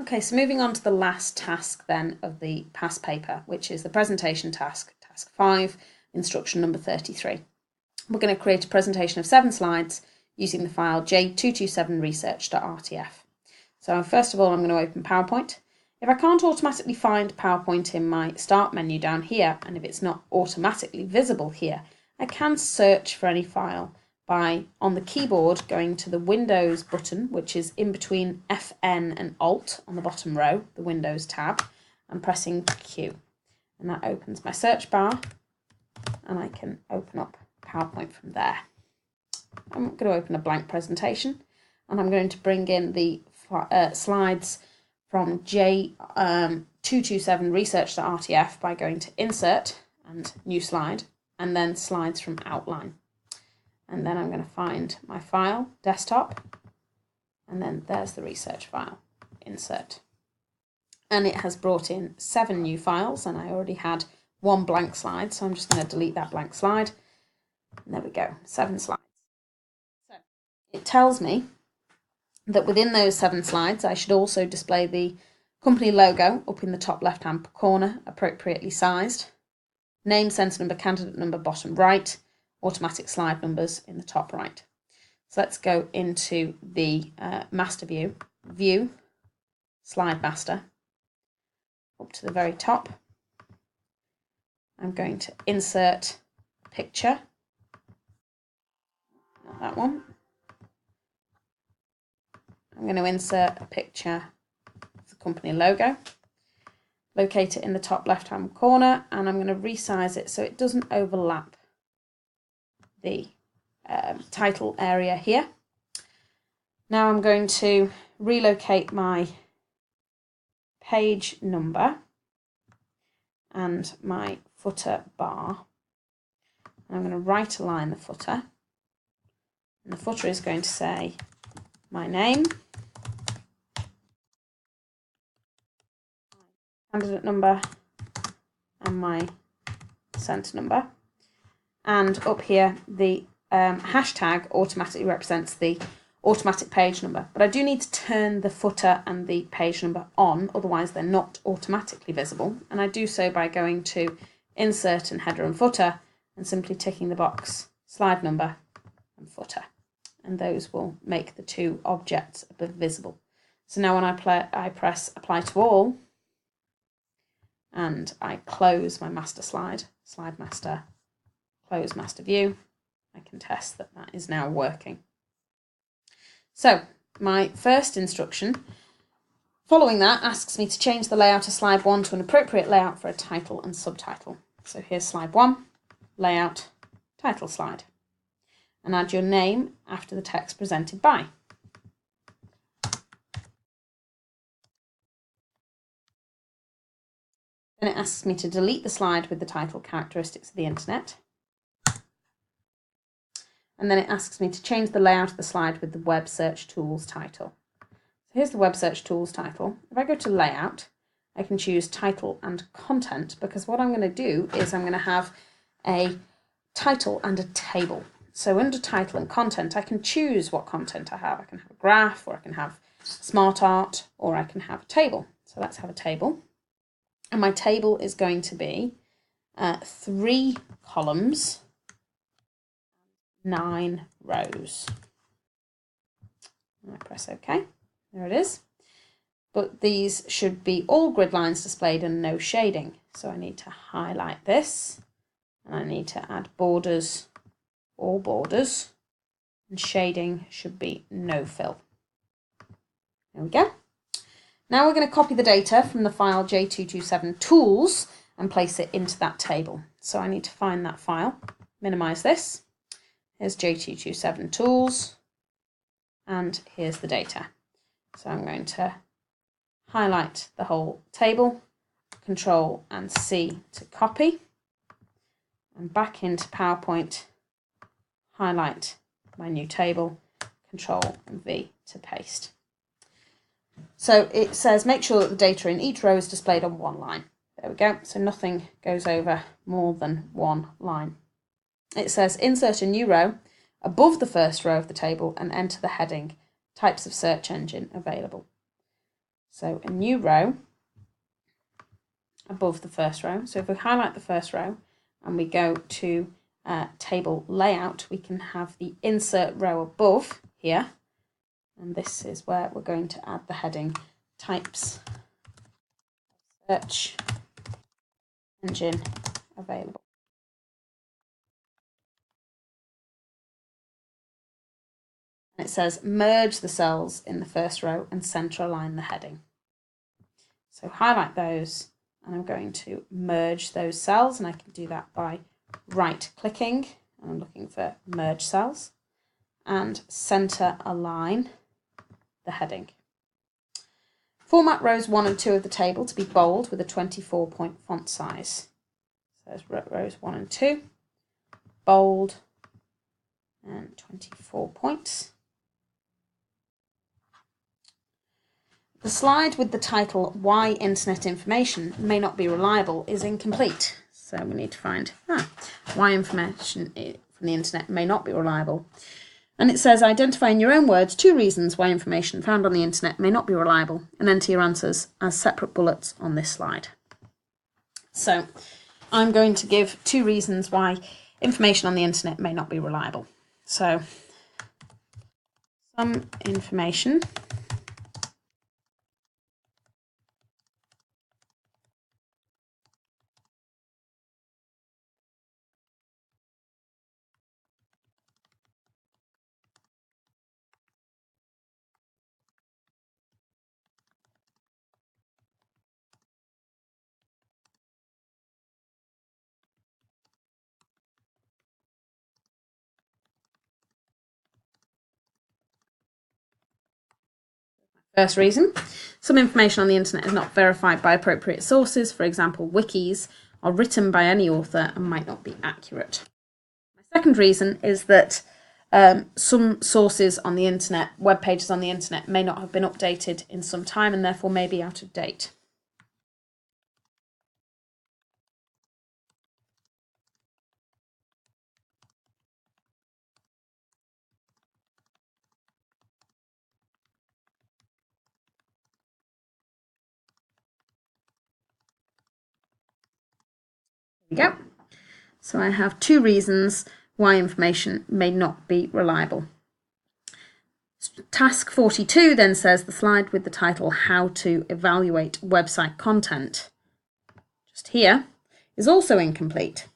Okay, so moving on to the last task then of the past paper, which is the presentation task, task 5, instruction number 33. We're going to create a presentation of 7 slides using the file j227research.rtf. So first of all, I'm going to open PowerPoint. If I can't automatically find PowerPoint in my start menu down here, and if it's not automatically visible here, I can search for any file by, on the keyboard, going to the Windows button, which is in between FN and Alt on the bottom row, the Windows tab, and pressing Q. And that opens my search bar, and I can open up PowerPoint from there. I'm going to open a blank presentation, and I'm going to bring in the slides from j227research.rtf by going to Insert and New Slide, and then Slides from Outline. And then I'm going to find my file, Desktop, and then there's the research file, Insert. And it has brought in 7 new files, and I already had 1 blank slide, so I'm just going to delete that blank slide. And there we go, 7 slides. So it tells me that within those 7 slides, I should also display the company logo up in the top left-hand corner, appropriately sized, name, centre number, candidate number, bottom right, automatic slide numbers in the top right. So let's go into the master view, view, slide master, up to the very top. I'm going to insert a picture, not that one. I'm going to insert a picture of the company logo, locate it in the top left-hand corner, and I'm going to resize it so it doesn't overlap the title area here. Now I'm going to relocate my page number and my footer bar. And I'm going to right align the footer, and the footer is going to say my name, candidate number, and my centre number. And up here, the hashtag automatically represents the automatic page number. But I do need to turn the footer and the page number on, otherwise they're not automatically visible. And I do so by going to Insert and Header and Footer and simply ticking the box Slide Number and Footer. And those will make the 2 objects visible. So now when I press Apply to All, and I close my master slide, Slide Master, close master view, I can test that that is now working. So my first instruction following that asks me to change the layout of slide 1 to an appropriate layout for a title and subtitle. So here's slide 1, layout, title slide, and add your name after the text presented by. Then it asks me to delete the slide with the title Characteristics of the Internet. And then it asks me to change the layout of the slide with the Web Search Tools title. So here's the Web Search Tools title. If I go to Layout, I can choose Title and Content, because what I'm going to do is I'm going to have a title and a table. So under Title and Content, I can choose what content I have. I can have a graph, or I can have smart art, or I can have a table. So let's have a table. And my table is going to be 3 columns, 9 rows. And I press OK. There it is. But these should be all grid lines displayed and no shading. So I need to highlight this, and I need to add borders, all borders, and shading should be no fill. There we go. Now we're going to copy the data from the file j227tools and place it into that table. So I need to find that file, minimize this. Here's j227tools, and here's the data. So I'm going to highlight the whole table, Control and C to copy, and back into PowerPoint, highlight my new table, Control and V to paste. So it says make sure that the data in each row is displayed on 1 line. There we go, so nothing goes over more than 1 line. It says insert a new row above the first row of the table and enter the heading, types of search engine available. So a new row above the first row. So if we highlight the first row and we go to table layout, we can have the insert row above here. And this is where we're going to add the heading types search engine available. And it says merge the cells in the first row and center align the heading. So highlight those, and I'm going to merge those cells, and I can do that by right clicking, and I'm looking for merge cells, and center align the heading. Format rows 1 and 2 of the table to be bold with a 24-point font size. So there's rows 1 and 2, bold, and 24 points. The slide with the title Why Internet Information May Not Be Reliable is incomplete. So we need to find why information from the internet may not be reliable. And it says identify in your own words 2 reasons why information found on the internet may not be reliable, and enter your answers as separate bullets on this slide. So I'm going to give 2 reasons why information on the internet may not be reliable. So some information First reason, some information on the internet is not verified by appropriate sources. For example, wikis are written by any author and might not be accurate. My second reason is that some sources on the internet, web pages on the internet, may not have been updated in some time and therefore may be out of date. There we go. So I have 2 reasons why information may not be reliable. Task 42 then says the slide with the title How to Evaluate Website Content, just here, is also incomplete.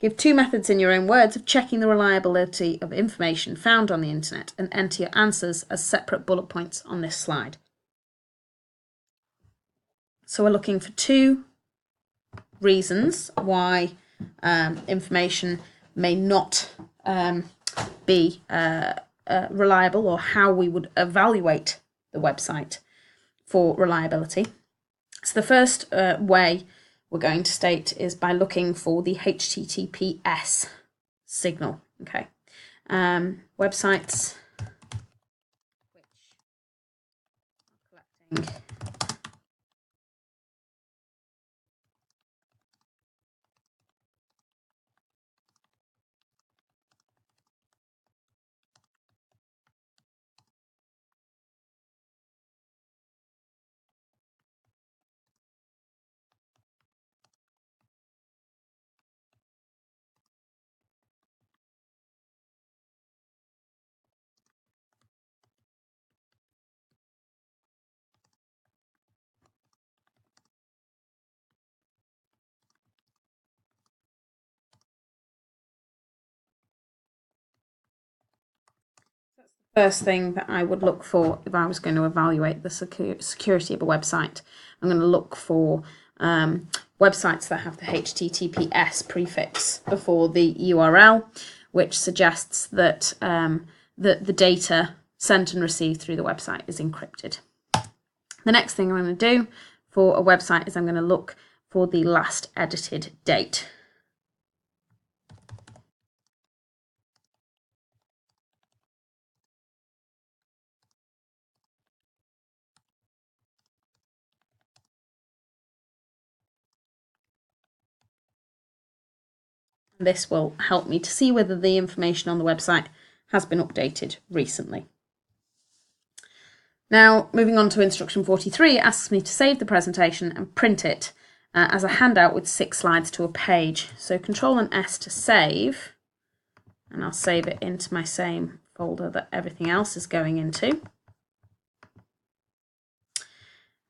Give 2 methods in your own words of checking the reliability of information found on the internet and enter your answers as separate bullet points on this slide. So we're looking for 2 reasons why information may not be reliable, or how we would evaluate the website for reliability. So the first way we're going to state is by looking for the HTTPS signal. Okay, websites which are collecting first thing that I would look for if I was going to evaluate the security of a website. I'm going to look for websites that have the HTTPS prefix before the URL, which suggests that the data sent and received through the website is encrypted. The next thing I'm going to do for a website is I'm going to look for the last edited date. This will help me to see whether the information on the website has been updated recently. Now, moving on to instruction 43, it asks me to save the presentation and print it as a handout with 6 slides to a page. So Control and S to save, and I'll save it into my same folder that everything else is going into.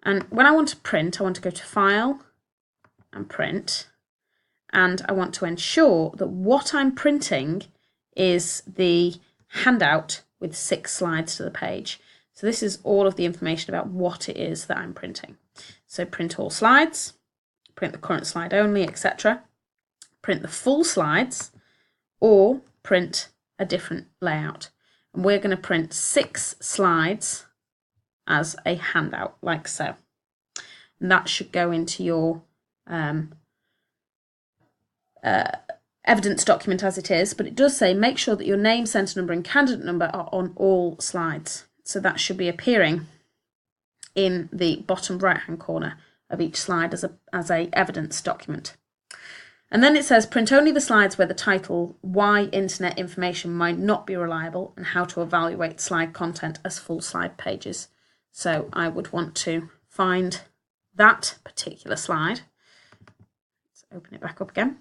And when I want to print, I want to go to File and Print, and I want to ensure that what I'm printing is the handout with 6 slides to the page. So this is all of the information about what it is that I'm printing. So print all slides, print the current slide only, etc. Print the full slides, or print a different layout. And we're going to print 6 slides as a handout, like so. And that should go into your evidence document as it is, but it does say make sure that your name, centre number and candidate number are on all slides. So that should be appearing in the bottom right hand corner of each slide as a evidence document. And then it says print only the slides where the title "Why Internet Information Might Not Be Reliable" and how to evaluate slide content as full slide pages. So I would want to find that particular slide. Let's open it back up again.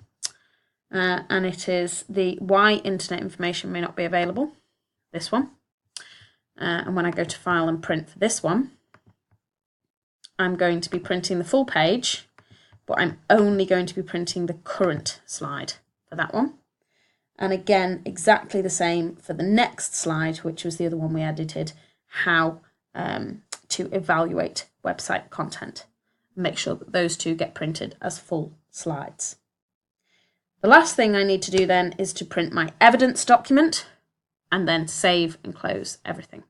And it is the "Why Internet Information May Not Be Available," this one. And when I go to File and Print for this one, I'm going to be printing the full page, but I'm only going to be printing the current slide for that one. And again, exactly the same for the next slide, which was the other one we edited, how to evaluate website content. Make sure that those two get printed as full slides. The last thing I need to do then is to print my evidence document and then save and close everything.